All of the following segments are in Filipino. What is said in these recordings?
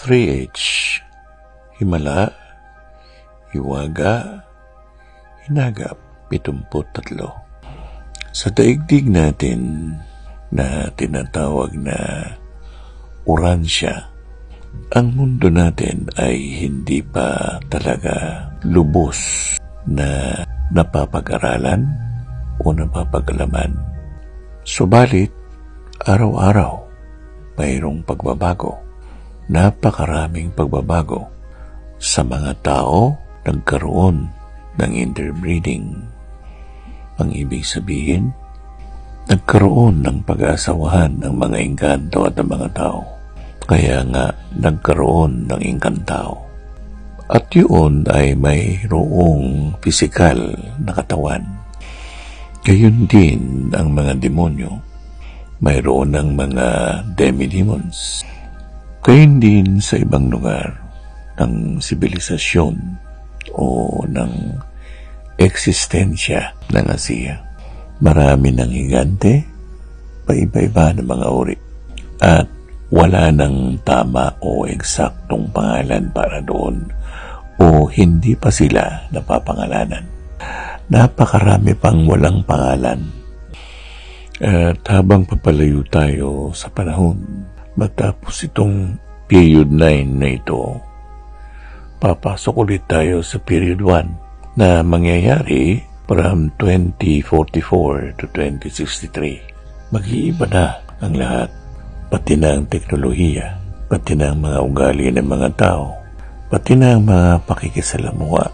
3H, himala, hiwaga, hinagap, 73. Sa daigdig natin na tinatawag na Uransya, ang mundo natin ay hindi pa talaga lubos na napapag-aralan o napapag-alaman. Subalit, araw-araw, mayroong pagbabago. Napakaraming pagbabago. Sa mga tao, nagkaroon ng interbreeding. Ang ibig sabihin, nagkaroon ng pag-aasawahan ng mga engkanto at ng mga tao. Kaya nga, nagkaroon ng engkantao. At yun ay mayroong pisikal na katawan. Gayun din ang mga demonyo. Mayroon ng mga demi-demons. Gayun din sa ibang lugar ng sibilisasyon o ng eksistensya ng Asiya. Marami ng higante, paiba-iba ng mga uri. At wala ng tama o eksaktong pangalan para doon o hindi pa sila napapangalanan. Napakarami pang walang pangalan. At habang papalayo tayo sa panahon, matapos itong period 9 na ito, papasok ulit tayo sa period 1 na mangyayari from 2044 to 2063. Mag-iiba na ang lahat, pati na ang teknolohiya, pati na ang mga ugali ng mga tao, pati na ang mga pakikisalamuha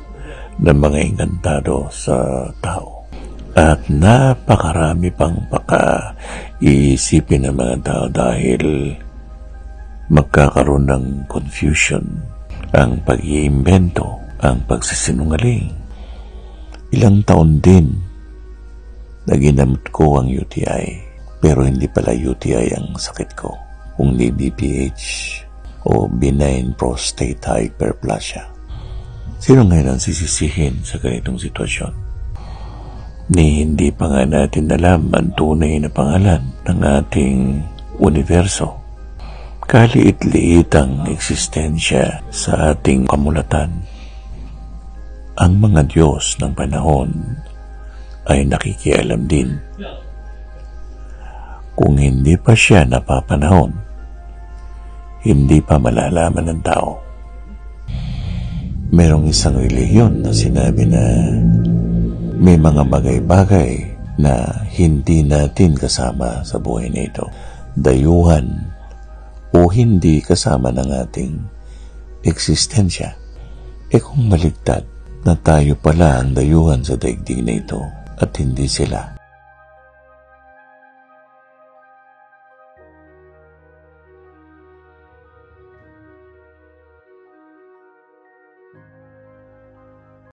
ng mga engkantado sa tao. At napakarami pang iisipin ng mga tao dahil magkakaroon ng confusion, ang pag-iimbento, ang pagsisinungaling. Ilang taon din na ginamit ko ang UTI, pero hindi pala UTI ang sakit ko, kundi BPH o benign prostate hyperplasia. Sino ngayon ang sisisihin sa ganitong sitwasyon? Ni hindi pa nga natin alam ang tunay na pangalan ng ating universo. Kaliit-liit ang eksistensya sa ating pamulatan. Ang mga Diyos ng panahon ay nakikialam din. Kung hindi pa siya napapanahon, hindi pa malalaman ng tao. Merong isang relihiyon na sinabi na may mga bagay-bagay na hindi natin kasama sa buhay na ito. Dayuhan o hindi kasama ng ating eksistensya. Kung maligtad na tayo pala ang dayuhan sa daigdig na ito at hindi sila,